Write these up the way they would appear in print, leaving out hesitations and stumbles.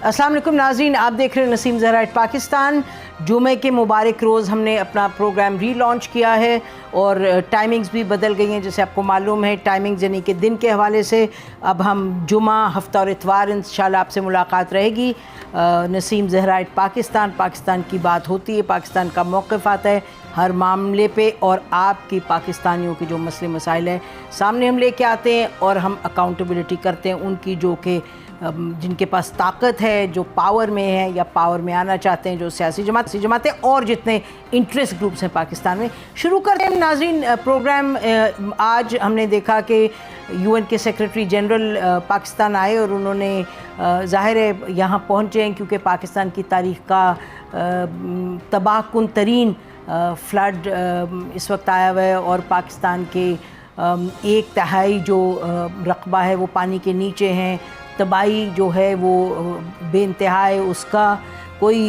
अस्सलाम वालेकुम नाज़रीन, आप देख रहे हैं नसीम ज़हरा एट पाकिस्तान। जुमे के मुबारक रोज़ हमने अपना प्रोग्राम रीलॉन्च किया है और टाइमिंग्स भी बदल गई हैं। जैसे आपको मालूम है, टाइमिंग्स यानी कि दिन के हवाले से अब हम जुमा, हफ्ता और इतवार इंशाल्लाह आपसे मुलाकात रहेगी। नसीम ज़हरा एट पाकिस्तान, पाकिस्तान की बात होती है, पाकिस्तान का मौक़िफ़ आता है हर मामले पे और आपकी पाकिस्तानियों के जो मसले मसाइल हैं सामने हम लेके आते हैं और हम अकाउंटेबिलिटी करते हैं उनकी, जो कि जिनके पास ताकत है, जो पावर में है या पावर में आना चाहते हैं, जो सियासी जमातें और जितने इंटरेस्ट ग्रुप्स हैं पाकिस्तान में। शुरू करते हैं नाज़रीन प्रोग्राम। आज हमने देखा कि UN के सेक्रेटरी जनरल पाकिस्तान आए और उन्होंने ज़ाहिर है यहाँ पहुँचे हैं क्योंकि पाकिस्तान की तारीख़ का तबाहकुन तरीन फ्लड इस वक्त आया हुआ है और पाकिस्तान के 1/3 जो रकबा है वो पानी के नीचे हैं। तबाही जो है वो बेइंतहा है, उसका कोई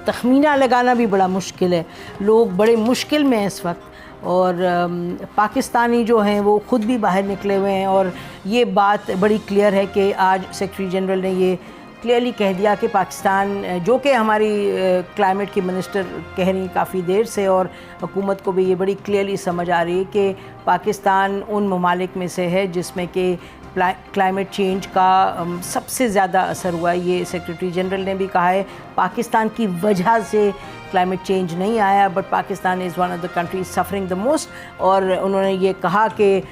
तखमीना लगाना भी बड़ा मुश्किल है। लोग बड़े मुश्किल में हैं इस वक्त और पाकिस्तानी जो हैं वो ख़ुद भी बाहर निकले हुए हैं और ये बात बड़ी क्लियर है कि आज सेक्रेटरी जनरल ने ये क्लियरली कह दिया कि पाकिस्तान, जो कि हमारी क्लाइमेट की मिनिस्टर कह रही काफ़ी देर से और हुकूमत को भी ये बड़ी क्लियरली समझ आ रही है कि पाकिस्तान उन ममालिक में से है जिसमें कि क्लाइमेट चेंज का सबसे ज़्यादा असर हुआ है। ये सेक्रेटरी जनरल ने भी कहा है, पाकिस्तान की वजह से क्लाइमेट चेंज नहीं आया, but Pakistan is one of the countries suffering the most. और उन्होंने ये कहा कि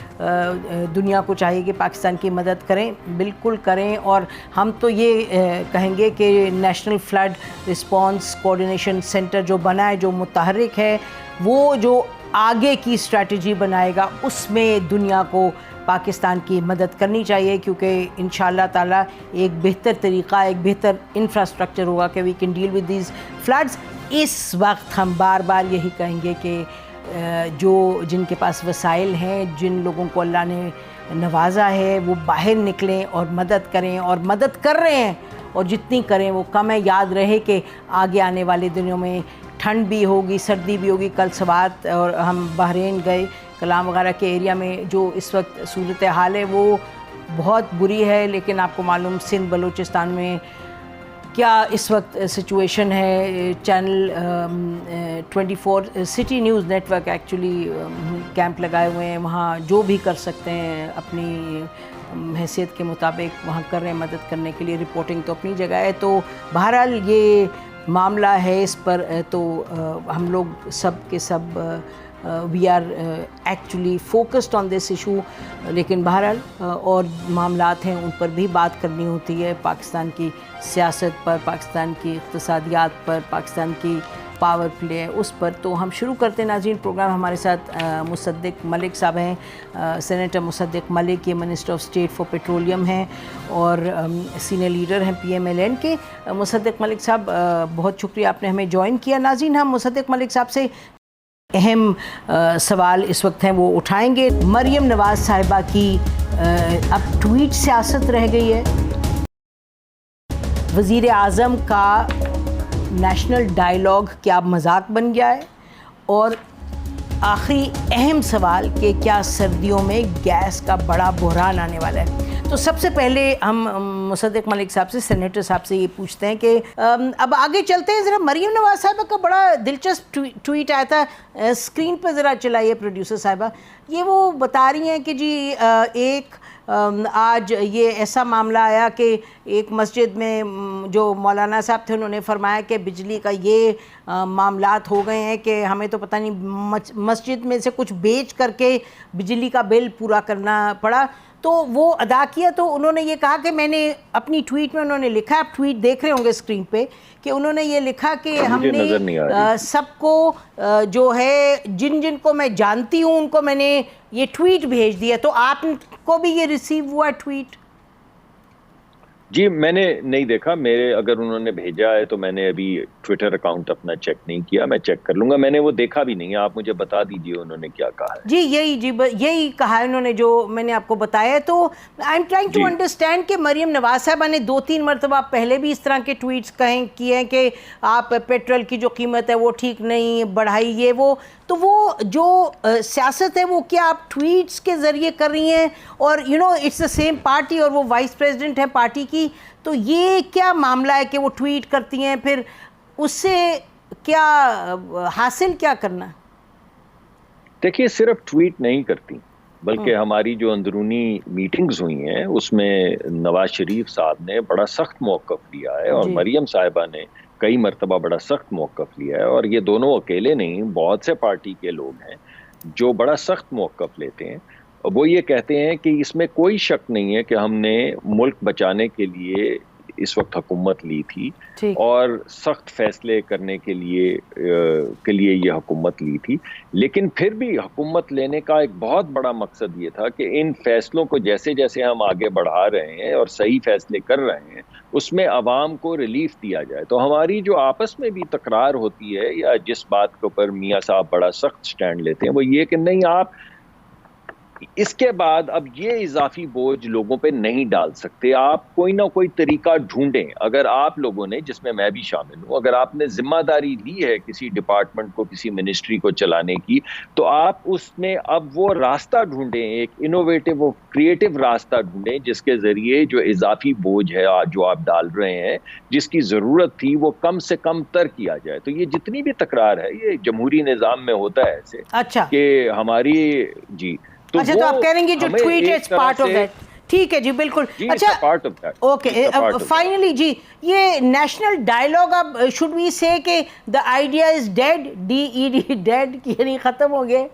दुनिया को चाहिए कि पाकिस्तान की मदद करें, बिल्कुल करें। और हम तो ये कहेंगे कि national flood response coordination centre जो बना है, जो मुतहर्रिक है, वो जो आगे की स्ट्रैटेजी बनाएगा, उसमें दुनिया को पाकिस्तान की मदद करनी चाहिए क्योंकि इंशाअल्लाह ताला एक बेहतर तरीक़ा, एक बेहतर इंफ्रास्ट्रक्चर होगा कि we can deal with these floods. इस वक्त हम बार बार यही कहेंगे कि जो जिनके पास वसाइल हैं, जिन लोगों को अल्लाह ने नवाजा है, वो बाहर निकलें और मदद करें और मदद कर रहे हैं और जितनी करें वो कम है। याद रहे कि आगे आने वाले दिनों में ठंड भी होगी, सर्दी भी होगी। कल सवात और हम बहरीन गए, कलाम वगैरह के एरिया में जो इस वक्त सूरत हाल है वो बहुत बुरी है, लेकिन आपको मालूम सिंध बलूचिस्तान में क्या इस वक्त सिचुएशन है। Channel 24 city news network actually camp लगाए हुए हैं, वहाँ जो भी कर सकते हैं अपनी हैसियत के मुताबिक वहाँ कर रहे हैं मदद करने के लिए। रिपोर्टिंग तो अपनी जगह है। तो बहरहाल ये मामला है, इस पर तो हम लोग सब के सब we are actually focused on this issue, लेकिन बहरहाल और मामलात हैं उन पर भी बात करनी होती है। पाकिस्तान की सियासत पर, पाकिस्तान की इक़्तिसादियात पर, पाकिस्तान की पावर प्ले है, उस पर। तो हम शुरू करते हैं नाज़रीन प्रोग्राम। हमारे साथ मुसद्दिक़ मलिक साहब हैं, सेनेटर मुसद्दिक़ मलिक, ये minister of state for petroleum हैं और सीनियर लीडर हैं PMLN के। मुसद्दिक़ मलिक साहब, बहुत शुक्रिया आपने हमें ज्वाइन किया। नाज़रीन, हम मुसद्दिक़ मलिक साहब से अहम सवाल इस वक्त हैं वो उठाएंगे। मरियम नवाज़ साहिबा की अब ट्वीट सियासत रह गई है। वज़ीर आज़म का नेशनल डायलॉग क्या मजाक बन गया है? और आखिरी अहम सवाल कि क्या सर्दियों में गैस का बड़ा बहरान आने वाला है? तो सबसे पहले हम मुसद्दिक़ मलिक साहब से, सेनेटर साहब से ये पूछते हैं कि अब आगे चलते हैं। ज़रा मरियम नवाज़ साहिबा का बड़ा दिलचस्प ट्वीट आया था, स्क्रीन पर ज़रा चलाइए प्रोड्यूसर साहिबा। ये वो बता रही हैं कि जी एक आज ये ऐसा मामला आया कि एक मस्जिद में जो मौलाना साहब थे उन्होंने फरमाया कि बिजली का ये मामलात हो गए हैं कि हमें तो पता नहीं मस्जिद में से कुछ बेच करके बिजली का बिल पूरा करना पड़ा। तो वो अदा किया। तो उन्होंने ये कहा कि मैंने अपनी ट्वीट में उन्होंने लिखा, आप ट्वीट देख रहे होंगे स्क्रीन पे, कि उन्होंने ये लिखा कि हमने सबको जो है जिन को मैं जानती हूँ उनको मैंने ये ट्वीट भेज दिया। तो आपको भी ये रिसीव हुआ ट्वीट? जी, मैंने नहीं देखा। मेरे अगर उन्होंने भेजा है तो मैंने अभी ट्विटर अकाउंट अपना चेक नहीं किया, मैं चेक कर लूंगा, मैंने वो देखा भी नहीं है। आप मुझे बता दीजिए उन्होंने क्या कहा है। जी यही कहा है उन्होंने जो मैंने आपको बताया। तो I am trying to understand कि मरियम नवाज साहबा ने 2-3 मरतबा पहले भी इस तरह के ट्वीट्स किए हैं कि आप पेट्रोल की जो कीमत है वो ठीक नहीं बढ़ाई, ये वो, तो वो जो सियासत है वो क्या आप ट्वीट्स के ज़रिए कर रही हैं? और you know it's the same party और वो वाइस प्रेसिडेंट है पार्टी की, तो ये क्या मामला है कि वो ट्वीट करती हैं, फिर उससे क्या हासिल क्या करना? देखिए, सिर्फ ट्वीट नहीं करती, बल्कि हमारी जो अंदरूनी मीटिंग्स हुई हैं उसमें नवाज शरीफ साहब ने बड़ा सख्त मौक़िफ़ लिया है और मरियम साहिबा ने कई मरतबा बड़ा सख्त मौक़िफ़ लिया है। और ये दोनों अकेले नहीं, बहुत से पार्टी के लोग हैं जो बड़ा सख्त मौक़िफ़ लेते हैं। वो ये कहते हैं कि इसमें कोई शक नहीं है कि हमने मुल्क बचाने के लिए इस वक्त हुकूमत ली थी और सख्त फैसले करने के लिए ये हुकूमत ली थी, लेकिन फिर भी हुकूमत लेने का एक बहुत बड़ा मकसद ये था कि इन फैसलों को जैसे जैसे हम आगे बढ़ा रहे हैं और सही फैसले कर रहे हैं उसमें आवाम को रिलीफ दिया जाए। तो हमारी जो आपस में भी तकरार होती है या जिस बात के ऊपर मियाँ साहब बड़ा सख्त स्टैंड लेते हैं वो ये कि नहीं, आप इसके बाद अब ये इजाफी बोझ लोगों पे नहीं डाल सकते, आप कोई ना कोई तरीका ढूंढें। अगर आप लोगों ने, जिसमें मैं भी शामिल हूं, अगर आपने जिम्मेदारी ली है किसी डिपार्टमेंट को, किसी मिनिस्ट्री को चलाने की, तो आप उसमें अब वो रास्ता ढूंढें, एक इनोवेटिव, वो क्रिएटिव रास्ता ढूंढें जिसके जरिए जो इजाफी बोझ है जो आप डाल रहे हैं, जिसकी जरूरत थी, वो कम से कम तर किया जाए। तो ये जितनी भी तकरार है ये जमहूरी निजाम में होता है ऐसे, अच्छा, कि हमारी जी अच्छा, तो आप कह रहे हैं कि जो ट्वीट है इट्स पार्ट ऑफ दैट, ठीक है जी, बिल्कुल। अच्छा, part of that, okay, finally जी, ये नेशनल डायलॉग, अब शुड वी से कि the idea is dead, DED dead, यानी खत्म हो गया?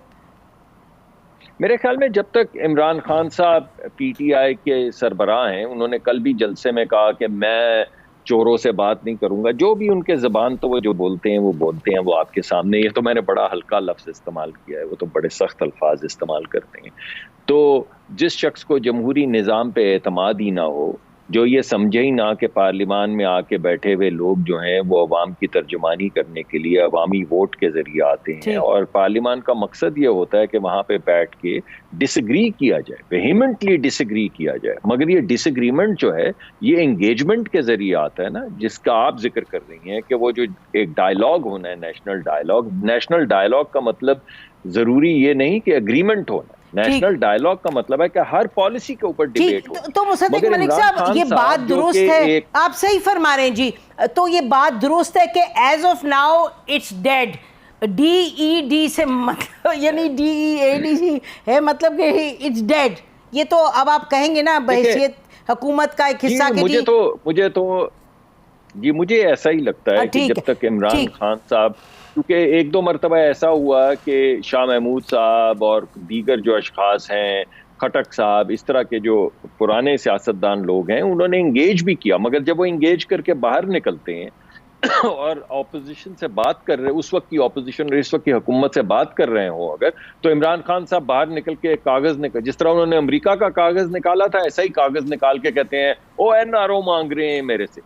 मेरे ख्याल में जब तक इमरान खान साहब PTI के सरबराह हैं, उन्होंने कल भी जलसे में कहा कि मैं चोरों से बात नहीं करूंगा, जो भी उनके ज़बान तो वो जो बोलते हैं वो आपके सामने। ये तो मैंने बड़ा हल्का लफ्ज़ इस्तेमाल किया है, वो तो बड़े सख्त अल्फाज इस्तेमाल करते हैं। तो जिस शख्स को जमहूरी निज़ाम पे एतमाद ही ना हो, जो ये समझे ही ना कि पार्लियामान में आके बैठे हुए लोग जो हैं वो अवाम की तर्जुमानी करने के लिए अवामी वोट के जरिए आते हैं, और पार्लियामान का मकसद ये होता है कि वहाँ पे बैठ के डिसएग्री किया जाए, वेहीमेंटली डिसएग्री किया जाए। मगर ये डिसएग्रीमेंट जो है ये एंगेजमेंट के जरिए आता है ना, जिसका आप जिक्र कर रही हैं कि वो जो एक डायलॉग होना है, नेशनल डायलॉग का मतलब जरूरी ये नहीं कि एग्रीमेंट होना। नेशनल डायलॉग का मतलब है कि हर पॉलिसी के ऊपर डिबेट हो। तो मुसद्दिक मलिक साहब, ये बात दुरुस्त है, आप सही फरमा रहे हैं जी। तो ये बात दुरुस्त है कि as of now it's dead, DED से मतलब यानी DEAD है, मतलब कि इट्स डेड। ये तो अब आप कहेंगे ना बहैसियत हुकूमत का एक हिस्सा के। मुझे ऐसा ही लगता है कि जब तक इमरान खान साहब, क्योंकि एक दो मरतबा ऐसा हुआ कि शाह महमूद साहब और दीगर जो अशखास हैं, खटक साहब, इस तरह के जो पुराने सियासतदान लोग हैं, उन्होंने इंगेज भी किया, मगर जब वो इंगेज करके बाहर निकलते हैं और ऑपोजिशन से बात कर रहे, उस वक्त की ऑपोजिशन इस वक्त की हुकूमत से बात कर रहे हो अगर, तो इमरान खान साहब बाहर निकल के कागज निकल, जिस तरह उन्होंने अमेरिका का कागज निकाला था, ऐसा ही कागज निकाल के कहते हैं ONRO मांग रहे हैं मेरे से,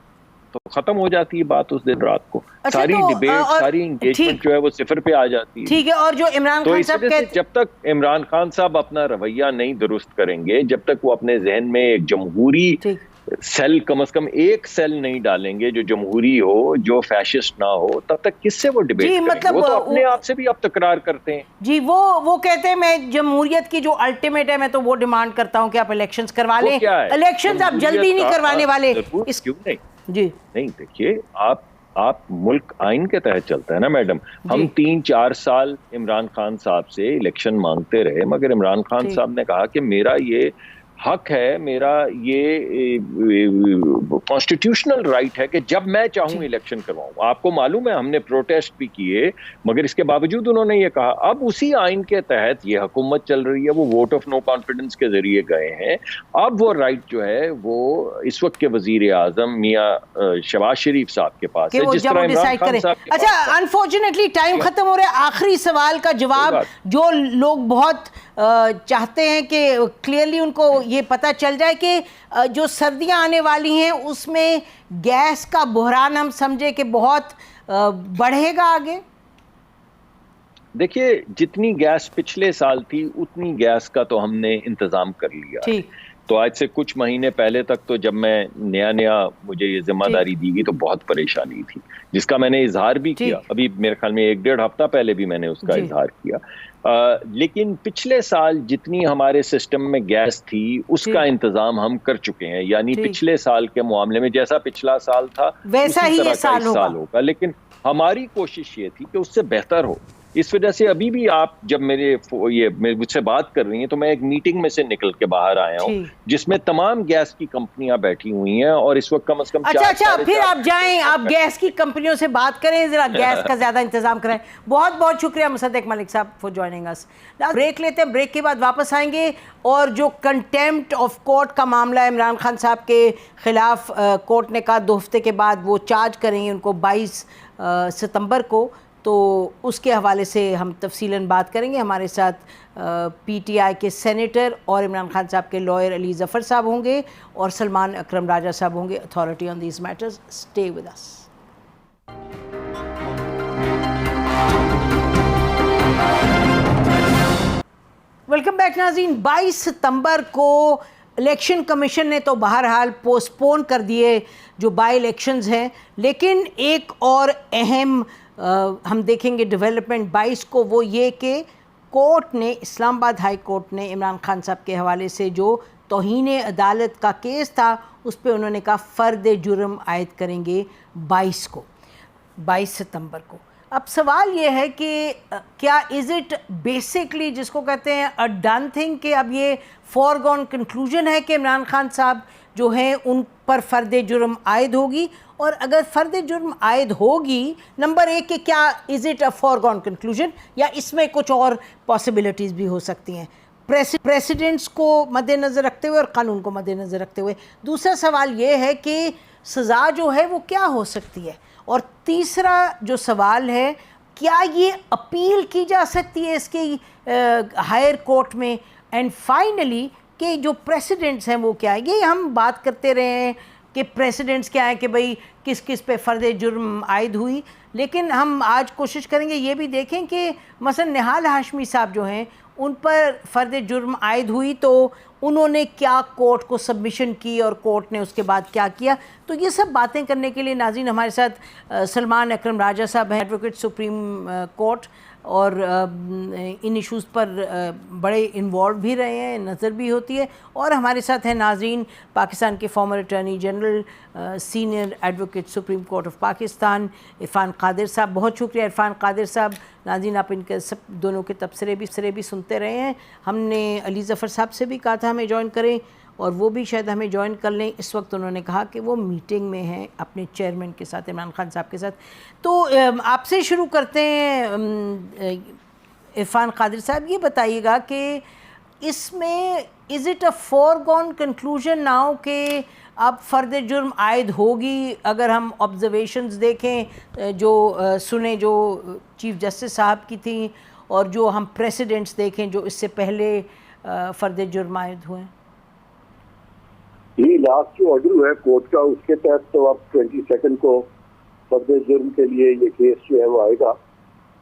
तो खत्म हो जाती है बात उस दिन रात को। अच्छा, सारी डिबेट, सारी एंगेजमेंट जो है वो सिफर पे आ जाती है। ठीक है, और जो इमरान खान साहब जब तक इमरान खान साहब अपना रवैया नहीं दुरुस्त करेंगे, जब तक वो अपने जहन में एक जमहूरी सेल, कम से कम एक सेल नहीं डालेंगे जो जमहूरी हो, जो फैशिस्ट ना हो, तब तक किससे वो डिबेट करेंगे? मतलब वो तो अपने आप से भी अब तकरार करते हैं जी। वो कहते हैं मैं जमहूरियत की जो अल्टीमेट है, मैं तो वो डिमांड करता हूँ कि आप इलेक्शंस करवा लें। इलेक्शंस आप जल्दी नहीं करवाने वाले, क्यों नहीं जी? नहीं, देखिए, आप मुल्क आइन के तहत चलता है ना मैडम। हम 3-4 साल इमरान खान साहब से इलेक्शन मांगते रहे, मगर इमरान खान साहब ने कहा कि मेरा ये हक है, मेरा ये कॉन्स्टिट्यूशनल राइट है कि जब मैं चाहूं इलेक्शन करवाऊं। आपको मालूम है हमने प्रोटेस्ट भी किए, मगर इसके बावजूद उन्होंने ये कहा। अब उसी आइन के तहत ये हुकूमत चल रही है, वो वोट ऑफ नो कॉन्फिडेंस के जरिए गए हैं। अब वो राइट जो है वो इस वक्त के वजीर आजम मियां शहबाज शरीफ साहब के पास है, जिस तरह इमरान खान साहब। अच्छा, अनफॉर्चुनेटली टाइम खत्म हो रहा है। आखिरी सवाल का जवाब जो लोग बहुत चाहते हैं कि क्लियरली उनको ये पता चल जाए कि जो सर्दियां आने वाली हैं उसमें गैस का बहरान हम समझे कि बहुत बढ़ेगा आगे? देखिए, जितनी गैस पिछले साल थी उतनी गैस का तो हमने इंतजाम कर लिया है। तो आज से कुछ महीने पहले तक तो जब मैं नया मुझे ये जिम्मेदारी दी गई तो बहुत परेशानी थी, जिसका मैंने इजहार भी किया। अभी मेरे ख्याल में 1-1.5 हफ्ता पहले भी मैंने उसका इजहार किया। लेकिन पिछले साल जितनी हमारे सिस्टम में गैस थी उसका इंतजाम हम कर चुके हैं, यानी पिछले साल के मामले में जैसा पिछला साल था वैसा ही ये साल होगा। लेकिन हमारी कोशिश ये थी कि उससे बेहतर हो। इस वजह से अभी भी आप जब मुझसे बात कर रही हैं तो मैं एक मीटिंग में से निकल के बाहर आया हूँ जिसमें तमाम गैस की कंपनियां बैठी हुई हैं और इस वक्त कम से कम अच्छा फिर आप जाएं, आप गैस की कंपनियों से बात करें, जरा गैस का ज्यादा इंतजाम कराएं। बहुत बहुत शुक्रिया मुसद्दिक मलिक साहब फॉर जॉइनिंग अस। ब्रेक लेते हैं, ब्रेक के बाद वापस आएंगे और जो कंटेम्प्ट ऑफ कोर्ट का मामला है, इमरान खान साहब के खिलाफ कोर्ट ने कहा 2 हफ्ते के बाद वो चार्ज करेंगे उनको 22 सितंबर को, तो उसके हवाले से हम तफसीलन बात करेंगे। हमारे साथ पीटीआई के सेनेटर और इमरान खान साहब के लॉयर अली ज़फ़र साहब होंगे और सलमान अकरम राजा साहब होंगे, authority on these matters. Stay with us. Welcome back नाज़रीन। 22 सितंबर को इलेक्शन कमीशन ने तो बहरहाल पोस्टपोन कर दिए जो बाई इलेक्शंस हैं, लेकिन एक और अहम हम देखेंगे डेवलपमेंट 22 को, वो ये कि कोर्ट ने, इस्लामाबाद हाई कोर्ट ने इमरान खान साहब के हवाले से जो तौहीन अदालत का केस था उस पर उन्होंने कहा फ़र्द जुर्म आयद करेंगे 22 सितंबर को। अब सवाल ये है कि क्या इज़ इट बेसिकली जिसको कहते हैं अ डन थिंग, कि अब ये फॉरगॉन कंक्लूजन है कि इमरान खान साहब जो हैं उन पर फ़र्द जुर्म आयद होगी, और अगर फ़र्द जुर्म आयद होगी, नंबर 1 कि क्या is it a foregone conclusion या इसमें कुछ और पॉसिबिलिटीज़ भी हो सकती हैं प्रेसिडेंट्स को मद्देनज़र रखते हुए और कानून को मद्देनज़र रखते हुए। दूसरा सवाल ये है कि सज़ा जो है वो क्या हो सकती है, और तीसरा जो सवाल है, क्या ये अपील की जा सकती है इसकी हायर कोर्ट में, एंड फाइनली कि जो प्रेसिडेंट्स हैं वो क्या है। ये हम बात करते रहे हैं कि प्रेसिडेंट्स क्या है कि भाई किस किस पे फ़र्द जुर्म आयद हुई, लेकिन हम आज कोशिश करेंगे ये भी देखें कि मसलन निहाल हाशमी साहब जो हैं उन पर फ़र्द जुर्म आयद हुई तो उन्होंने क्या कोर्ट को सबमिशन की और कोर्ट ने उसके बाद क्या किया। तो ये सब बातें करने के लिए नाज़रीन हमारे साथ सलमान अकरम राजा साहब हैं, एडवोकेट सुप्रीम कोर्ट, और इन इश्यूज़ पर बड़े इन्वॉल्व भी रहे हैं, नज़र भी होती है। और हमारे साथ हैं नाज़रीन पाकिस्तान के former attorney general, senior advocate supreme court of Pakistan Irfan Qadir साहब। बहुत शुक्रिया इरफान कादिर साहब। नाज़रीन आप इनके सब दोनों के तबसरे भी सुनते रहे हैं। हमने अली ज़फ़र साहब से भी कहा था हमें ज्वाइन करें और वो भी शायद हमें ज्वाइन कर लें। इस वक्त उन्होंने कहा कि वो मीटिंग में हैं अपने चेयरमैन के साथ, इमरान खान साहब के साथ। तो आपसे शुरू करते हैं इरफान कादिर साहब, ये बताइएगा कि इसमें is it a foregone conclusion now कि अब फ़र्द जुर्म आयद होगी? अगर हम ऑब्जर्वेशंस देखें जो सुने जो चीफ़ जस्टिस साहब की थी और जो हम प्रेसिडेंट्स देखें जो इससे पहले फ़र्द जुर्म आयद हुए। ये लास्ट जो ऑर्डर हुआ है कोर्ट का उसके तहत तो अब 22 को फर्द जुर्म के लिए ये केस जो है वो आएगा,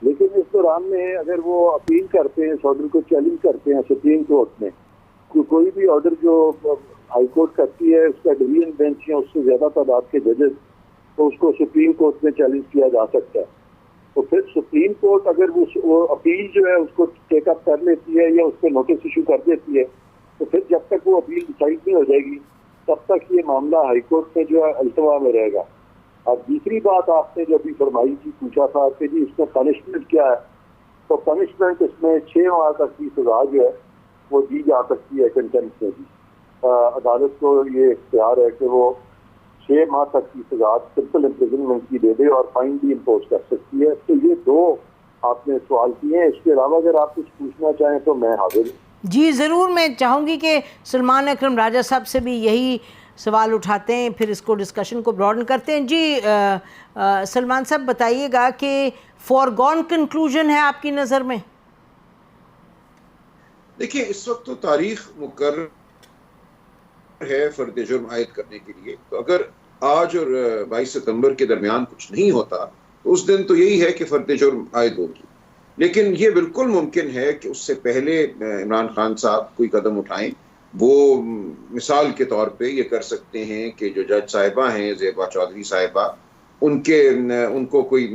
लेकिन इस दौरान में अगर वो अपील करते हैं, इस ऑर्डर को चैलेंज करते हैं सुप्रीम कोर्ट में, कोई भी ऑर्डर जो हाई कोर्ट करती है उसका डिवीजन बेंच या उससे ज़्यादा तादाद के जजेस, तो उसको सुप्रीम कोर्ट में चैलेंज किया जा सकता है। तो फिर सुप्रीम कोर्ट अगर वो अपील जो है उसको टेकअप कर लेती है या उस पर नोटिस इशू कर देती है, तो फिर जब तक वो अपील डिसाइड नहीं हो जाएगी तब तक ये मामला हाई कोर्ट में जो है अल्तवा में रहेगा। और दूसरी बात आपने जो अभी फरमाई थी, पूछा था कि जी इसमें पनिशमेंट क्या है, तो पनिशमेंट इसमें 6 माह तक की सजा जो है वो दी जा सकती है कंटेम्प्ट में भी। अदालत को ये इख्तियार है कि वो 6 माह तक की सजा सिंपल इम्प्रिजनमेंट की दे दे और फाइन भी इम्पोज कर सकती है। तो ये 2 आपने सवाल किए हैं। इसके अलावा अगर आप कुछ पूछना चाहें तो मैं हाजिर हूँ। जी ज़रूर, मैं चाहूँगी कि सलमान अकरम राजा साहब से भी यही सवाल उठाते हैं, फिर इसको डिस्कशन को ब्रॉडन करते हैं। जी सलमान साहब बताइएगा कि फॉरगॉन कंक्लूजन है आपकी नज़र में? देखिए इस वक्त तो तारीख मुकर्रर है फर्द जुर्म आयद करने के लिए, तो अगर आज और 22 सितंबर के दरमियान कुछ नहीं होता तो उस दिन तो यही है कि फर्द जुर्म आयद होगी। लेकिन ये बिल्कुल मुमकिन है कि उससे पहले इमरान खान साहब कोई कदम उठाएं। वो मिसाल के तौर पे ये कर सकते हैं कि जो जज साहिबा हैं ज़ेबा चौधरी साहिबा, उनको कोई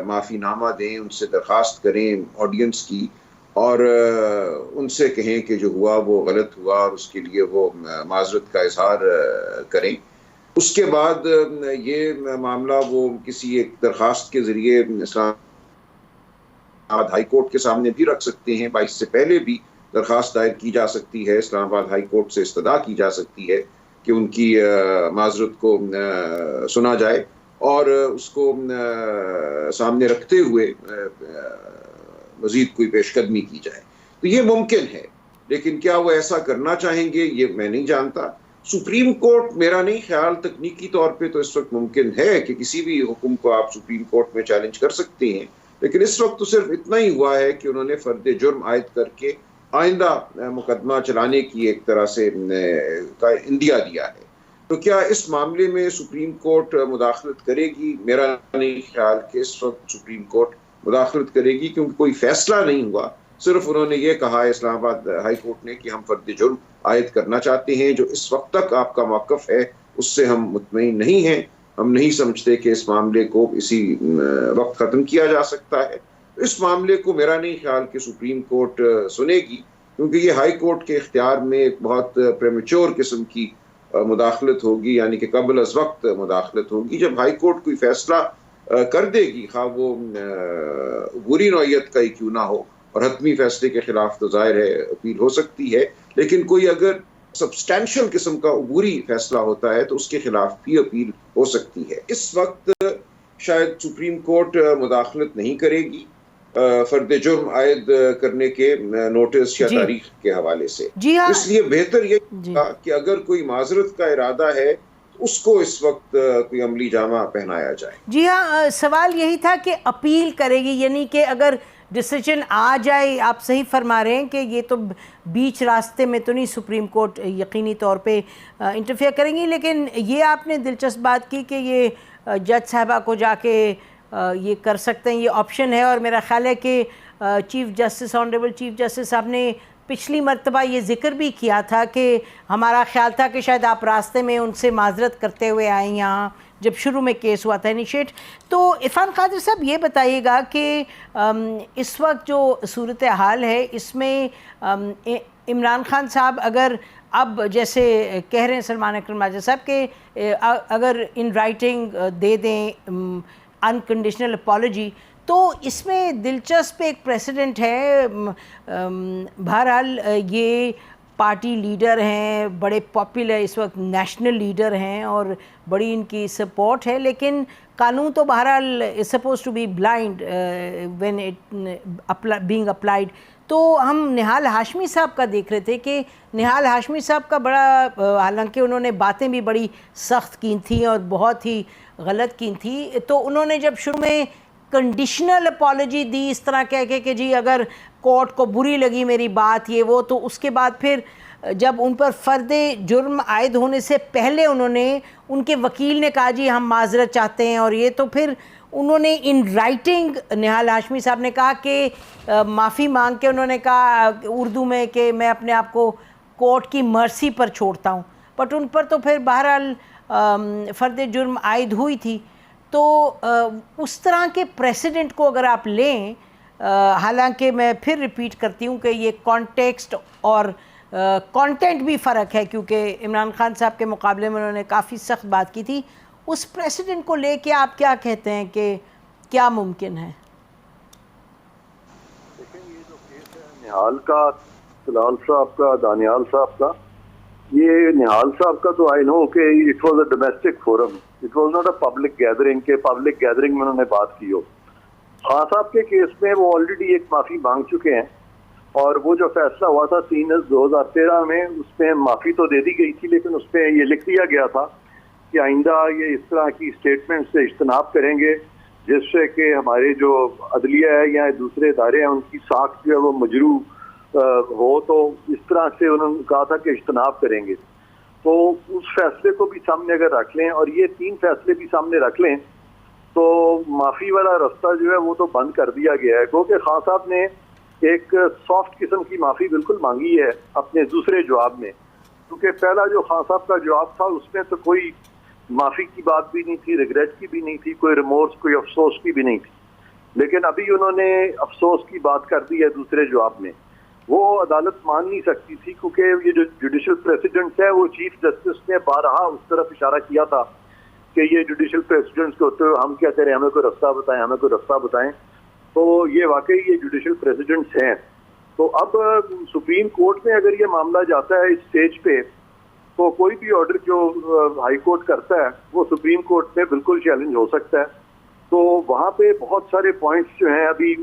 माफ़ीनामा दें, उनसे दरख्वास्त करें ऑडियंस की, और उनसे कहें कि जो हुआ वो गलत हुआ और उसके लिए वो माजरत का इजहार करें। उसके बाद ये मामला वो किसी एक दरख्वास्त के ज़रिए इस्लामाबाद हाई कोर्ट के सामने भी रख सकते हैं। 22 से पहले भी दरख्वास्त दायर की जा सकती है, इस्लामाबाद हाई कोर्ट से इस्तदा की जा सकती है कि उनकी माजरत को सुना जाए और उसको सामने रखते हुए मजीद कोई पेशकदमी की जाए। तो ये मुमकिन है, लेकिन क्या वो ऐसा करना चाहेंगे ये मैं नहीं जानता। सुप्रीम कोर्ट, मेरा नहीं ख्याल, तकनीकी तौर पे तो इस वक्त मुमकिन है कि किसी भी हुक्म को आप सुप्रीम कोर्ट में चैलेंज कर सकते हैं, लेकिन इस वक्त तो सिर्फ इतना ही हुआ है कि उन्होंने फर्द जुर्म आयद करके आइंदा मुकदमा चलाने की एक तरह से इंदिया दिया है। तो क्या इस मामले में सुप्रीम कोर्ट मुदाखलत करेगी? मेरा नहीं ख्याल कि इस वक्त सुप्रीम कोर्ट मुदाखलत करेगी, क्योंकि कोई फैसला नहीं हुआ। सिर्फ उन्होंने ये कहा है इस्लामाबाद हाई कोर्ट ने कि हम फर्द जुर्म आयद करना चाहते हैं। जो इस वक्त तक आपका मौक़िफ़ है उससे हम मुतमईन नहीं हैं। हम नहीं समझते कि इस मामले को इसी वक्त ख़त्म किया जा सकता है। इस मामले को मेरा नहीं ख्याल कि सुप्रीम कोर्ट सुनेगी, क्योंकि ये हाई कोर्ट के इख्तियार में एक बहुत प्रेमेच्योर किस्म की मुदाखलत होगी, यानी कि कबल अज़ वक्त मुदाखलत होगी। जब हाई कोर्ट कोई फैसला कर देगी, खा वो बुरी नौयत का ही क्यों ना हो, और हतमी फैसले के खिलाफ तो जाहिर है अपील हो सकती है, लेकिन कोई अगर सब्सटैंशियल किस्म का अबूरी फैसला होता है तो उसके खिलाफ भी अपील हो सकती है। इस वक्त शायद सुप्रीम कोर्ट मुदाखलत नहीं करेगी फर्द जुर्म आयद करने के नोटिस या तारीख के हवाले से। हाँ। इसलिए बेहतर ये कि अगर कोई माजरत का इरादा है तो उसको इस वक्त कोई अमली जामा पहनाया जाए। जी हाँ, सवाल यही था कि अपील करेगी, यानी कि अगर डिसीजन आ जाए, आप सही फरमा रहे हैं कि ये तो बीच रास्ते में तो नहीं सुप्रीम कोर्ट यकीनी तौर पे इंटरफेयर करेंगी, लेकिन ये आपने दिलचस्प बात की कि ये जज साहबा को जाके ये कर सकते हैं, ये ऑप्शन है। और मेरा ख्याल है कि chief justice, honourable chief justice साहब ने पिछली मरतबा ये ज़िक्र भी किया था कि हमारा ख्याल था कि शायद आप रास्ते में उनसे माजरत करते हुए आए यहाँ जब शुरू में केस हुआ था इनिशिएट। तो इरफान कादिर साहब ये बताइएगा कि इस वक्त जो सूरत हाल है इसमें इमरान खान साहब अगर अब जैसे कह रहे हैं सलमान अकरम राजा साहब के अगर इन राइटिंग दे दें अनकंडीशनल अपॉलॉजी, तो इसमें दिलचस्प एक प्रेसिडेंट है। बहरहाल ये पार्टी लीडर हैं, बड़े पॉपुलर इस वक्त नेशनल लीडर हैं और बड़ी इनकी सपोर्ट है, लेकिन कानून तो बहरहाल is suppose to be blind when it being applied. तो हम निहाल हाशमी साहब का देख रहे थे कि निहाल हाशमी साहब का बड़ा, हालांकि उन्होंने बातें भी बड़ी सख्त की थी और बहुत ही गलत की थी, तो उन्होंने जब शुरू में कंडीशनल अपॉलॉजी दी इस तरह कह के कि जी अगर कोर्ट को बुरी लगी मेरी बात ये वो, तो उसके बाद फिर जब उन पर फ़र्द जुर्म आयद होने से पहले उन्होंने, उनके वकील ने कहा जी हम माजरत चाहते हैं और ये, तो फिर उन्होंने इन राइटिंग निहाल हाशमी साहब ने कहा कि माफ़ी मांग के उन्होंने कहा उर्दू में कि मैं अपने आप को कोर्ट की मर्सी पर छोड़ता हूँ, बट उन पर तो फिर बहरहाल फ़र्द जुर्म आयद हुई थी। तो उस तरह के प्रेसिडेंट को अगर आप लें, हालांकि मैं फिर रिपीट करती हूँ कि ये कॉन्टेक्स्ट और कंटेंट भी फ़र्क है, क्योंकि इमरान खान साहब के मुकाबले में उन्होंने काफ़ी सख्त बात की थी, उस प्रेसिडेंट को लेके आप क्या कहते हैं कि क्या मुमकिन है? देखिए, ये जो केस है निहाल का, तलाल साहब का, दानियाल साहब का, ये निहाल साहब का तो आई नो कि it was a domestic forum, it was not a public gathering के पब्लिक गैदरिंग में उन्होंने बात की हो। खान साहब के केस में वो ऑलरेडी एक माफ़ी मांग चुके हैं और वो जो फैसला हुआ था 2013 में, उसमें माफ़ी तो दे दी गई थी, लेकिन उसमें ये लिख दिया गया था कि आइंदा ये इस तरह की स्टेटमेंट से इज्तनाब करेंगे जिससे कि हमारे जो अदलिया है या दूसरे इदारे हैं उनकी साख जो है वो मजरू हो, तो इस तरह से उन्होंने कहा था कि इज्तनाब करेंगे। तो उस फैसले को भी सामने अगर रख लें और ये 3 फैसले भी सामने रख लें तो माफ़ी वाला रास्ता जो है वो तो बंद कर दिया गया है, क्योंकि खान साहब ने एक सॉफ्ट किस्म की माफ़ी बिल्कुल मांगी है अपने दूसरे जवाब में, क्योंकि पहला जो खान साहब का जवाब था उसमें तो कोई माफ़ी की बात भी नहीं थी, रिग्रेट की भी नहीं थी, कोई रिमोर्स, कोई अफसोस की भी नहीं थी। लेकिन अभी उन्होंने अफसोस की बात कर दी है दूसरे जवाब में। वो अदालत मान नहीं सकती थी, क्योंकि ये जो जुडिशल प्रेसिडेंट है वो चीफ जस्टिस ने बारहा उस तरफ इशारा किया था कि ये जुडिशल प्रेसिडेंट्स के होते हुए हम क्या करें, हमें कोई रास्ता बताएं, हमें कोई रास्ता बताएं। तो ये वाकई ये जुडिशल प्रेसिडेंट्स हैं। तो अब सुप्रीम कोर्ट में अगर ये मामला जाता है इस स्टेज पे, तो कोई भी ऑर्डर जो हाई कोर्ट करता है वो सुप्रीम कोर्ट में बिल्कुल चैलेंज हो सकता है। तो वहाँ पे बहुत सारे पॉइंट्स जो हैं अभी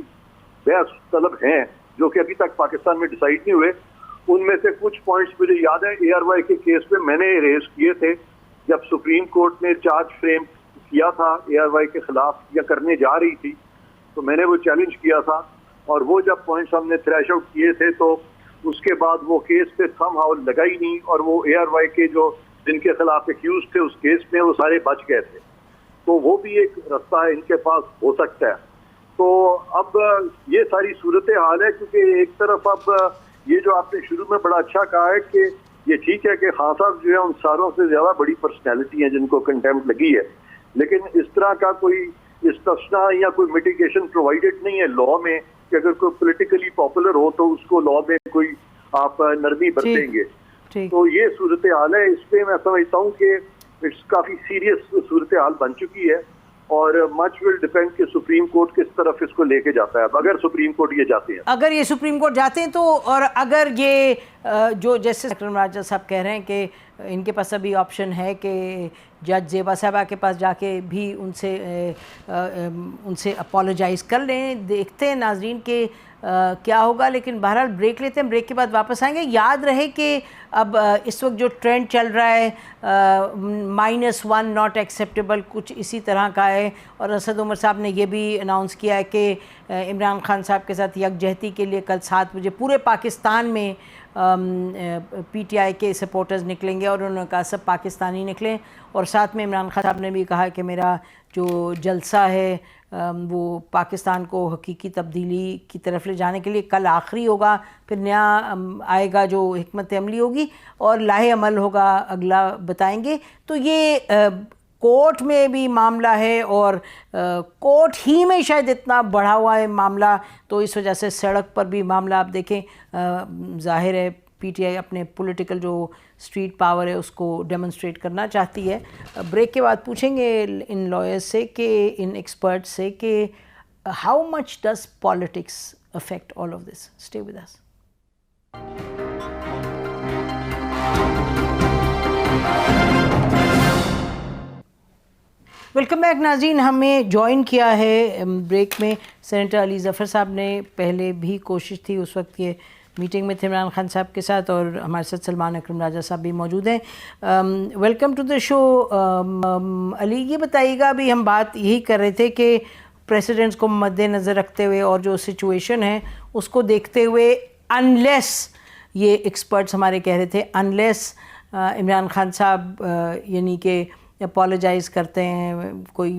बहस तलब हैं, जो कि अभी तक पाकिस्तान में डिसाइड नहीं हुए। उनमें से कुछ पॉइंट्स मुझे याद है ARY के केस में मैंने रेज किए थे, जब सुप्रीम कोर्ट ने चार्ज फ्रेम किया था ARY के खिलाफ या करने जा रही थी, तो मैंने वो चैलेंज किया था। और वो जब पॉइंट्स हमने थ्रैश आउट किए थे तो उसके बाद वो केस पे समहाउ लगा ही नहीं, और वो ARY के जो जिनके खिलाफ एक्यूज थे उस केस में वो सारे बच गए थे। तो वो भी एक रास्ता है इनके पास हो सकता है। तो अब ये सारी सूरत हाल है, क्योंकि एक तरफ अब ये जो आपने शुरू में बड़ा अच्छा कहा है कि ये ठीक है कि खान साहब जो है उन सारों से ज्यादा बड़ी पर्सनैलिटी है जिनको कंटेम्प्ट लगी है, लेकिन इस तरह का कोई इस्तिस्ना या कोई मिटिगेशन प्रोवाइडेड नहीं है लॉ में कि अगर कोई पॉलिटिकली पॉपुलर हो तो उसको लॉ में कोई आप नरमी बरतेंगे। तो ये सूरत हाल है। इस पे मैं समझता हूँ कि इट्स काफी सीरियस सूरत हाल बन चुकी है, और मच विल डिपेंड कि सुप्रीम कोर्ट किस तरफ इसको लेके जाता है। अगर सुप्रीम कोर्ट ये जाते हैं, अगर ये सुप्रीम कोर्ट जाते हैं तो, और अगर ये जो जैसे राजा साहब कह रहे हैं कि इनके पास अभी ऑप्शन है कि जज ज़ेबा साहबा के पास जाके भी उनसे अपोलोजाइज़ कर लें। देखते हैं नाजरीन के क्या होगा, लेकिन बहरहाल ब्रेक लेते हैं, ब्रेक के बाद वापस आएंगे। याद रहे कि अब इस वक्त जो ट्रेंड चल रहा है -1 नॉट एक्सेप्टेबल, कुछ इसी तरह का है। और असद उमर साहब ने ये भी अनाउंस किया है कि इमरान खान साहब के साथ यकजहती के लिए कल 7 बजे पूरे पाकिस्तान में PTI के सपोर्टर्स निकलेंगे, और उन्होंने कहा सब पाकिस्तानी निकलें। और साथ में इमरान खान साहब ने भी कहा कि मेरा जो जलसा है वो पाकिस्तान को हकीकी तब्दीली की तरफ ले जाने के लिए कल आखिरी होगा, फिर नया आएगा जो हिकमत अमली होगी और लाहे अमल होगा, अगला बताएंगे। तो ये कोर्ट में भी मामला है, और कोर्ट ही में शायद इतना बढ़ा हुआ है मामला, तो इस वजह से सड़क पर भी मामला आप देखें, जाहिर है PTI अपने पॉलिटिकल जो स्ट्रीट पावर है उसको डेमोन्स्ट्रेट करना चाहती है। ब्रेक के बाद पूछेंगे इन लॉयर्स से कि इन एक्सपर्ट्स से कि how much does politics affect all of this. Stay with us. Welcome back नाज़रीन। हमें ज्वाइन किया है ब्रेक में सेनेटर अली ज़फ़र साहब ने। पहले भी कोशिश थी, उस वक्त ये मीटिंग में थे इमरान खान साहब के साथ, और हमारे साथ सलमान अकरम राजा साहब भी मौजूद हैं। Welcome to the show. Ali, ये बताइएगा, अभी हम बात यही कर रहे थे कि प्रेसिडेंट्स को मद्देनज़र रखते हुए और जो सिचुएशन है उसको देखते हुए, अनलेस ये एक्सपर्ट्स हमारे कह रहे थे, अनलेस इमरान खान साहब यानी कि अपोलोजाइज़ करते हैं, कोई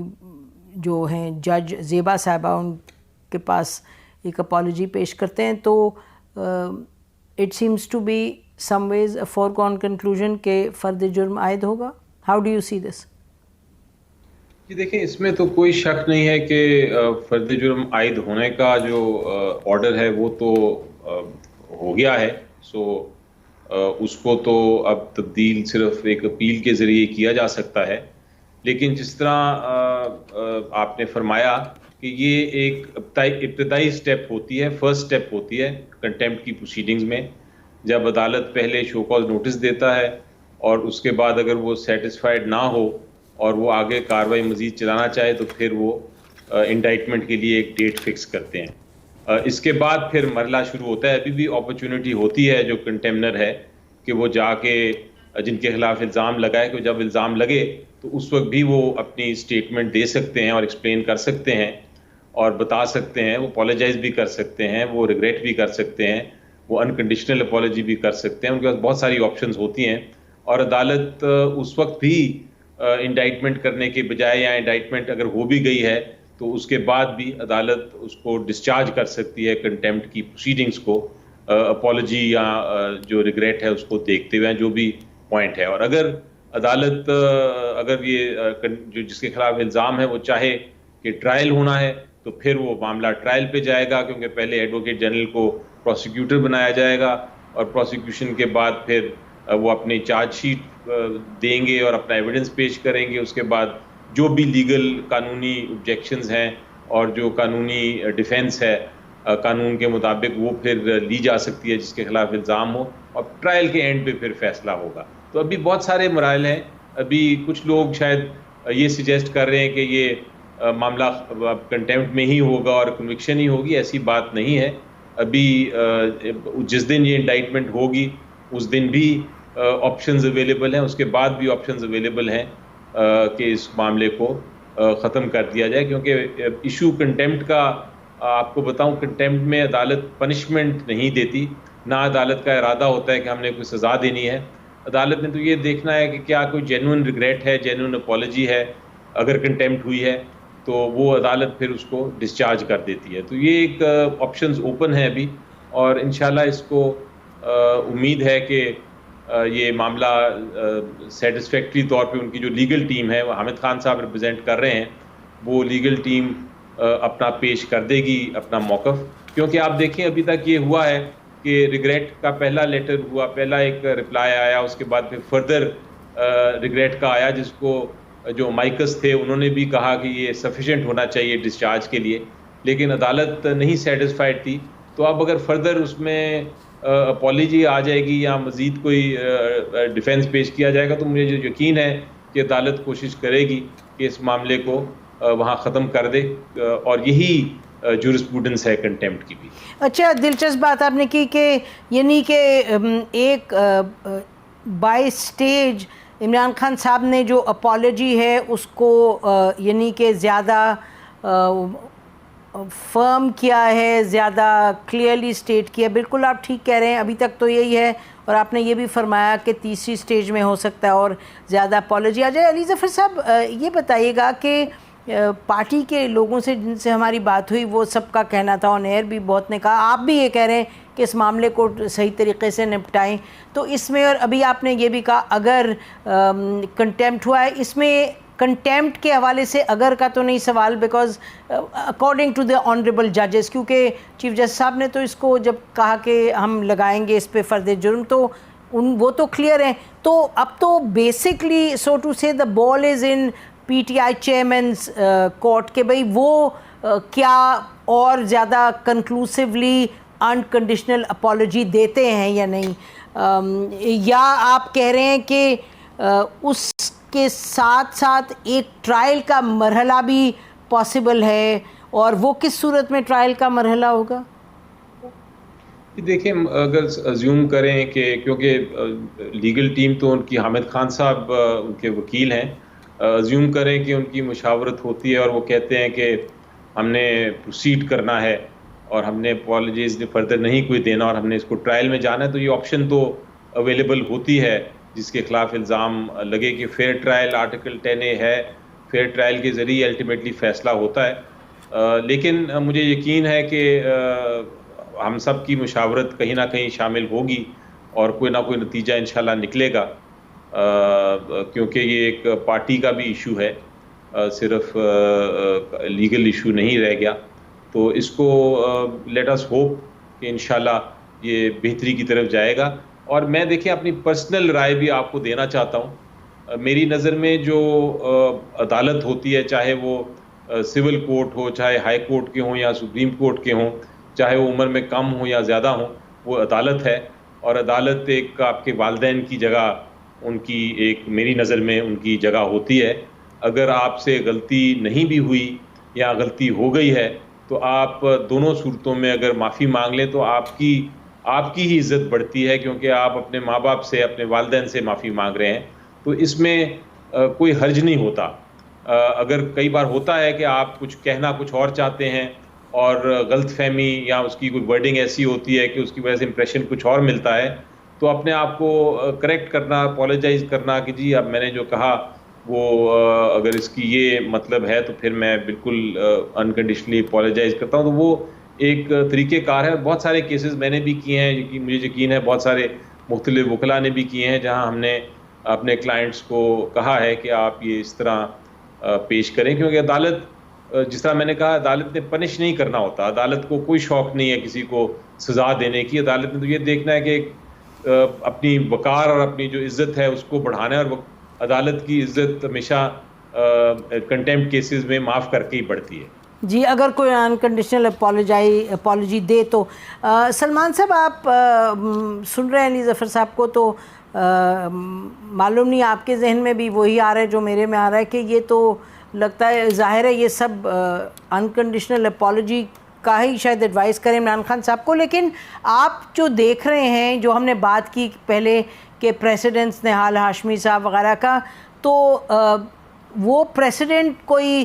जो हैं जज ज़ेबा साहबा उनके पास एक अपॉलजी पेश करते हैं, तो it seems to be some ways a foregone conclusion के फ़र्द जुर्म आयद होगा। How do you see this? जी देखें, इसमें तो कोई शक नहीं है कि फ़र्द जुर्म आयद होने का जो ऑर्डर है वो तो हो गया है। सो उसको तो अब तब्दील सिर्फ एक अपील के ज़रिए किया जा सकता है। लेकिन जिस तरह आपने फरमाया कि ये एक इब्तदाई स्टेप होती है, फर्स्ट स्टेप होती है कंटेम्प्ट की प्रोसीडिंग्स में, जब अदालत पहले शो कॉज नोटिस देता है और उसके बाद अगर वो सेटिस्फाइड ना हो और वो आगे कार्रवाई मज़ीद चलाना चाहे तो फिर वो इंडाइटमेंट के लिए एक डेट फिक्स करते हैं। इसके बाद फिर मरला शुरू होता है। अभी भी अपॉर्चुनिटी होती है जो कंटेमनर है कि वो जाके जिनके खिलाफ इल्ज़ाम लगाए, कि जब इल्ज़ाम लगे तो उस वक्त भी वो अपनी स्टेटमेंट दे सकते हैं और एक्सप्लेन कर सकते हैं और बता सकते हैं। वो अपोलोजाइज़ भी कर सकते हैं, वो रिग्रेट भी कर सकते हैं, वो अनकंडीशनल अपॉलॉजी भी कर सकते हैं। उनके पास बहुत सारी ऑप्शंस होती हैं और अदालत उस वक्त भी इंडाइटमेंट करने के बजाय, या इंडाइटमेंट अगर हो भी गई है तो उसके बाद भी अदालत उसको डिस्चार्ज कर सकती है कंटेम्प्ट की प्रोसीडिंग्स को, अपॉलजी या जो रिग्रेट है उसको देखते हुए, जो भी पॉइंट है। और अगर अदालत अगर ये जो जिसके खिलाफ इल्ज़ाम है वो चाहे कि ट्रायल होना है तो फिर वो मामला ट्रायल पे जाएगा, क्योंकि पहले एडवोकेट जनरल को प्रोसिक्यूटर बनाया जाएगा और प्रोसिक्यूशन के बाद फिर वो अपनी चार्जशीट देंगे और अपना एविडेंस पेश करेंगे। उसके बाद जो भी लीगल कानूनी ऑब्जेक्शंस हैं और जो कानूनी डिफेंस है कानून के मुताबिक वो फिर ली जा सकती है जिसके खिलाफ इल्ज़ाम हो, और ट्रायल के एंड पे फिर फैसला होगा। तो अभी बहुत सारे मराइल हैं। अभी कुछ लोग शायद ये सजेस्ट कर रहे हैं कि ये मामला कंटेम्प्ट में ही होगा और कन्विक्शन ही होगी। ऐसी बात नहीं है। अभी जिस दिन ये इंडाइटमेंट होगी उस दिन भी ऑप्शंस अवेलेबल हैं, उसके बाद भी ऑप्शंस अवेलेबल हैं कि इस मामले को ख़त्म कर दिया जाए, क्योंकि इशू कंटेम्प्ट का आपको बताऊं, कंटेम्प्ट में अदालत पनिशमेंट नहीं देती, ना अदालत का इरादा होता है कि हमने कोई सज़ा देनी है। अदालत ने तो ये देखना है कि क्या कोई जेन्युइन रिग्रेट है, जेन्युइन अपॉलजी है। अगर कंटेम्प्ट हुई है तो वो अदालत फिर उसको डिस्चार्ज कर देती है। तो ये एक ऑप्शंस ओपन है अभी, और इंशाल्लाह इसको उम्मीद है कि ये मामला सेटिस्फैक्ट्री तौर पे उनकी जो लीगल टीम है, वो हामिद खान साहब रिप्रेजेंट कर रहे हैं, वो लीगल टीम अपना पेश कर देगी अपना मौक़िफ़। क्योंकि आप देखें अभी तक ये हुआ है कि रिग्रेट का पहला लेटर हुआ, पहला एक रिप्लाई आया, उसके बाद फिर फर्दर रिग्रेट का आया, जिसको जो माइकस थे उन्होंने भी कहा कि ये सफिशेंट होना चाहिए डिस्चार्ज के लिए, लेकिन अदालत नहीं सेटिस्फाइड थी। तो अब अगर फर्दर उसमें अपॉलजी आ जाएगी या मज़ीद कोई डिफेंस पेश किया जाएगा तो मुझे जो यकीन है कि अदालत कोशिश करेगी कि इस मामले को वहाँ ख़त्म कर दे, और यही जूरिस्प्रूडेंस है कंटेम्प्ट की भी। अच्छा, दिलचस्प बात आपने की कि यानी कि एक बाय स्टेज इमरान खान साहब ने जो अपॉलजी है उसको यानी कि ज़्यादा फर्म किया है, ज़्यादा क्लियरली स्टेट किया। बिल्कुल आप ठीक कह रहे हैं, अभी तक तो यही है, और आपने ये भी फरमाया कि तीसरी स्टेज में हो सकता है और ज़्यादा अपॉलजी आ जाए। अली ज़फ़र साहब, ये बताइएगा कि पार्टी के लोगों से जिनसे हमारी बात हुई वो सबका कहना था, ऑन एयर भी बहुत ने कहा, आप भी ये कह रहे हैं कि इस मामले को सही तरीके से निपटाएं। तो इसमें, और अभी आपने ये भी कहा अगर कंटेम्प्ट हुआ है, इसमें कंटेम्प्ट के हवाले से अगर का तो नहीं सवाल, because according to the honourable जजेस, क्योंकि चीफ जस्टिस साहब ने तो इसको जब कहा कि हम लगाएंगे इस पे फ़र्द जुर्म, तो वो तो क्लियर है। तो अब तो बेसिकली सो टू से the ball is in PTI chairman's court के भाई वो क्या और ज़्यादा कंक्लूसिवली अनकंडीशनल अपॉलजी देते हैं या नहीं, या आप कह रहे हैं कि उसके साथ साथ एक ट्रायल का मरहला भी पॉसिबल है, और वो किस सूरत में ट्रायल का मरहला होगा? देखिए, अगर अज्यूम करें कि क्योंकि लीगल टीम तो उनकी हामिद खान साहब उनके वकील हैं, अज्यूम करें कि उनकी मुशावरत होती है और वो कहते हैं कि हमने प्रोसीड करना है और हमने अपॉलजीज फर्दर नहीं कोई देना और हमने इसको ट्रायल में जाना है, तो ये ऑप्शन तो अवेलेबल होती है जिसके खिलाफ इल्ज़ाम लगे कि फेयर ट्रायल आर्टिकल 10A है, फेयर ट्रायल के ज़रिए अल्टीमेटली फ़ैसला होता है। लेकिन मुझे यकीन है कि हम सब की मुशावरत कहीं ना कहीं शामिल होगी और कोई ना कोई नतीजा इंशाल्लाह निकलेगा, क्योंकि ये एक पार्टी का भी इशू है, सिर्फ लीगल इशू नहीं रह गया। तो इसको लेट अस होप कि इंशाल्लाह ये बेहतरी की तरफ जाएगा। और मैं देखिए अपनी पर्सनल राय भी आपको देना चाहता हूँ। मेरी नज़र में जो अदालत होती है, चाहे वो सिविल कोर्ट हो, चाहे हाई कोर्ट के हों या सुप्रीम कोर्ट के हों, चाहे वो उम्र में कम हो या ज़्यादा हो, वो अदालत है। और अदालत एक आपके वालिदैन की जगह उनकी एक मेरी नज़र में उनकी जगह होती है। अगर आपसे गलती नहीं भी हुई या गलती हो गई है तो आप दोनों सूरतों में अगर माफ़ी मांग लें तो आपकी ही इज़्ज़त बढ़ती है, क्योंकि आप अपने माँ बाप से, अपने वालिदैन से माफ़ी मांग रहे हैं। तो इसमें कोई हर्ज नहीं होता। अगर कई बार होता है कि आप कुछ कहना कुछ और चाहते हैं और गलतफहमी या उसकी कोई वर्डिंग ऐसी होती है कि उसकी वजह से इंप्रेशन कुछ और मिलता है, तो अपने आप को करेक्ट करना, अपोलोजाइज करना कि जी अब मैंने जो कहा वो अगर इसकी ये मतलब है तो फिर मैं बिल्कुल अनकंडीशनली अपोलोजाइज करता हूँ। तो वो एक तरीक़ेकार है। बहुत सारे केसेस मैंने भी किए हैं, कि मुझे यकीन है बहुत सारे मुख्तलिफ वकला ने भी किए हैं, जहाँ हमने अपने क्लाइंट्स को कहा है कि आप ये इस तरह पेश करें, क्योंकि अदालत, जिस तरह मैंने कहा, अदालत ने पनिश नहीं करना होता। अदालत को कोई शौक़ नहीं है किसी को सज़ा देने की। अदालत ने तो ये देखना है कि अपनी वक़ार और अपनी जो इज़्ज़त है उसको बढ़ाना है, और अदालत की इज़्ज़त हमेशा कंटेम्प्ट केसेस में माफ़ करके ही बढ़ती है। जी, अगर कोई अनकंडीशनल अपॉलजी दे तो सलमान साहब, आप सुन रहे हैं अली ज़फ़र साहब को, तो मालूम नहीं आपके जहन में भी वही आ रहा है जो मेरे में आ रहा है कि ये तो लगता है, ज़ाहिर है ये सब अनकंडीशनल अपॉलजी का ही शायद एडवाइस करें इमरान खान साहब को। लेकिन आप जो देख रहे हैं, जो हमने बात की पहले के प्रेसिडेंट्स, निहाल हाशमी साहब वगैरह का, तो वो प्रेसिडेंट कोई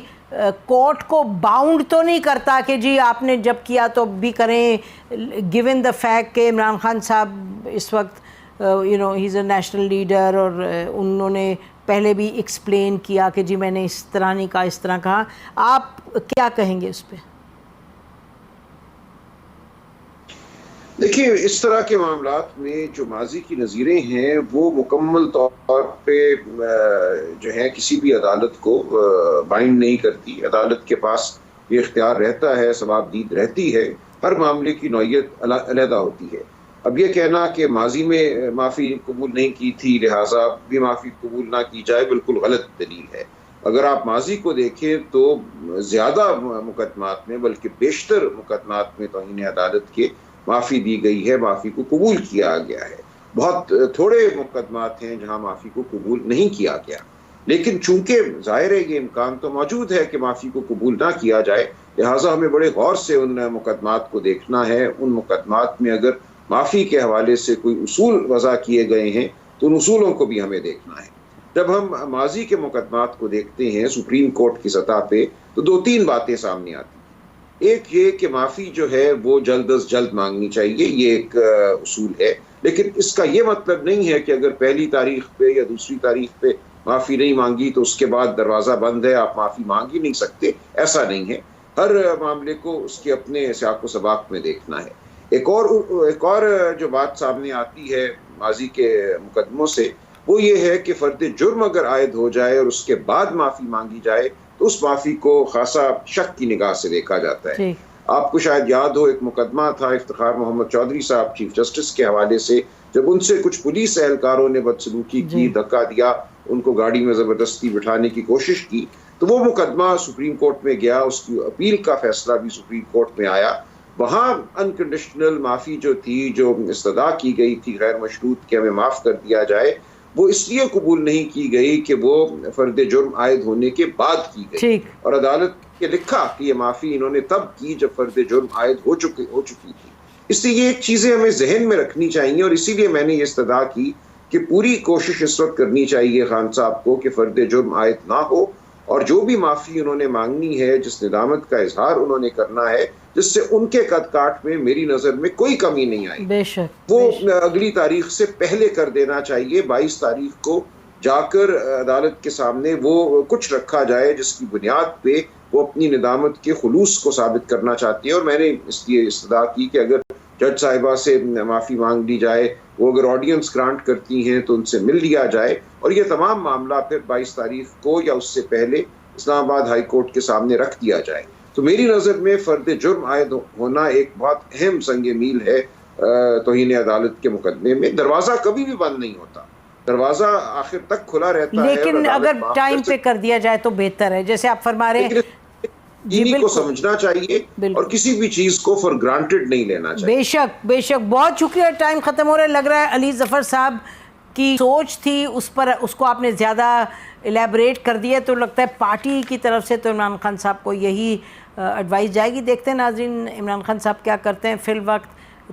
कोर्ट को बाउंड तो नहीं करता कि जी आपने जब किया तो भी करें, गिवन द फैक्ट के इमरान खान साहब इस वक्त he is a national leader, और उन्होंने पहले भी एक्सप्लेन किया कि जी मैंने इस तरह नहीं कहा, इस तरह कहा। आप क्या कहेंगे उस पर? देखिए, इस तरह के मामलात में जो माजी की नज़ीरें हैं वो मुकम्मल तौर पे जो है किसी भी अदालत को बाइंड नहीं करती। अदालत के पास ये इख्तियार रहता है, सवाबदीद रहती है, हर मामले की नौइयत अलहदा होती है। अब ये कहना कि माजी में माफ़ी कबूल नहीं की थी लिहाजा भी माफ़ी कबूल ना की जाए, बिल्कुल गलत दलील है। अगर आप माजी को देखें तो ज़्यादा मुकदमात में, बल्कि बेशतर मुकदमात में तौहीन अदालत के माफ़ी दी गई है, माफ़ी को कबूल किया गया है। बहुत थोड़े मुकदमात हैं जहां माफ़ी को कबूल नहीं किया गया, लेकिन चूंकि ज़ाहिर है ये इम्कान तो मौजूद है कि माफ़ी को कबूल ना किया जाए, लिहाजा हमें बड़े गौर से उन मुकदमात को देखना है। उन मुकदमात में अगर माफ़ी के हवाले से कोई उसूल वज़ा किए गए हैं तो उन उसूलों को भी हमें देखना है। जब हम माजी के मुकदमात को देखते हैं सुप्रीम कोर्ट की सतह पे, तो दो तीन बातें सामने आती हैं। एक ये कि माफ़ी जो है वो जल्द अज जल्द मांगनी चाहिए, ये एक उसूल है, लेकिन इसका ये मतलब नहीं है कि अगर पहली तारीख पे या दूसरी तारीख पे माफ़ी नहीं मांगी तो उसके बाद दरवाज़ा बंद है, आप माफ़ी मांग ही नहीं सकते। ऐसा नहीं है, हर मामले को उसके अपने सियाक़ो सबाक़ में देखना है। एक और जो बात सामने आती है माजी के मुकदमों से, वो ये है कि फ़र्द जुर्म अगर आयद हो जाए और उसके बाद माफ़ी मांगी जाए तो उस माफ़ी को खासा शक की निगाह से देखा जाता है। आपको शायद याद हो, एक मुकदमा था इफ्तिखार मोहम्मद चौधरी साहब चीफ जस्टिस के हवाले से, जब उनसे कुछ पुलिस एहलकारों ने बदसलूकी की, धक्का दिया, उनको गाड़ी में ज़बरदस्ती बिठाने की कोशिश की, तो वो मुकदमा सुप्रीम कोर्ट में गया, उसकी अपील का फैसला भी सुप्रीम कोर्ट में आया। वहाँ अनकंडीशनल माफ़ी जो थी, जो इस्तदा की गई थी गैर मशरूत कि हमें माफ़ कर दिया जाए, वो इसलिए कबूल नहीं की गई कि वो फर्द जुर्म आयद होने के बाद की गई, और अदालत ने लिखा कि ये माफ़ी इन्होंने तब की जब फर्द जुर्म आयद हो चुकी थी। इसलिए ये एक चीज़ें हमें जहन में रखनी चाहिए, और इसीलिए मैंने ये इस्तदा की कि पूरी कोशिश इस वक्त करनी चाहिए खान साहब को कि फर्द जुर्म आयद ना हो, और जो भी माफ़ी उन्होंने मांगनी है, जिस निदामत का इजहार उन्होंने करना है, जिससे उनके कद काट में मेरी नज़र में कोई कमी नहीं आई, वो अगली तारीख से पहले कर देना चाहिए। 22 तारीख को जाकर अदालत के सामने वो कुछ रखा जाए जिसकी बुनियाद पे वो अपनी निदामत के खुलूस को साबित करना चाहती है। और मैंने इसलिए इस्तदा की कि अगर जज साहिबा से माफ़ी मांग ली जाए, वो अगर ऑडियंस ग्रांट करती हैं तो उनसे मिल लिया जाए, और ये तमाम मामला फिर 22 तारीख को या उससे पहले इस्लामाबाद हाई कोर्ट के सामने रख दिया जाए। तो मेरी नज़र में फ़र्द जुर्म आयद होना एक बहुत अहम संग मील है तौहीन अदालत के मुकदमे में। दरवाज़ा कभी भी बंद नहीं होता, दरवाज़ा आखिर तक खुला रहता है, लेकिन अगर टाइम पे कर दिया जाए तो बेहतर है, जैसे आप फरमा रहे हैं। इन्हीं को समझना चाहिए और किसी भी चीज़ को फॉर ग्रांटेड नहीं लेना चाहिए। बेशक बेशक, बहुत शुक्रिया। टाइम ख़त्म हो रहा है, लग रहा है अली ज़फ़र साहब की सोच थी उस पर, उसको आपने ज़्यादा एलेबरेट कर दिया, तो लगता है पार्टी की तरफ से तो इमरान खान साहब को यही एडवाइस जाएगी। देखते हैं नाज़रीन इमरान खान साहब क्या करते हैं। फ़िल वक्त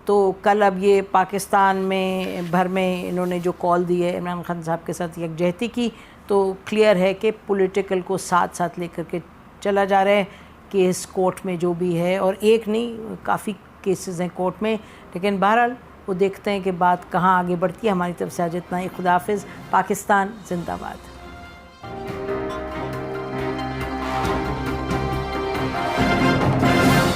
तो कल अब ये पाकिस्तान में भर में इन्होंने जो कॉल दी है इमरान खान साहब के साथ यकजहती की, तो क्लियर है कि पॉलिटिकल को साथ साथ लेकर के चला जा रहा है। केस कोर्ट में जो भी है, और एक नहीं काफ़ी केसेस हैं कोर्ट में, लेकिन बहरहाल वो देखते हैं कि बात कहाँ आगे बढ़ती है। हमारी तरफ से आज इतना ही। खुदा हाफिज़। पाकिस्तान जिंदाबाद।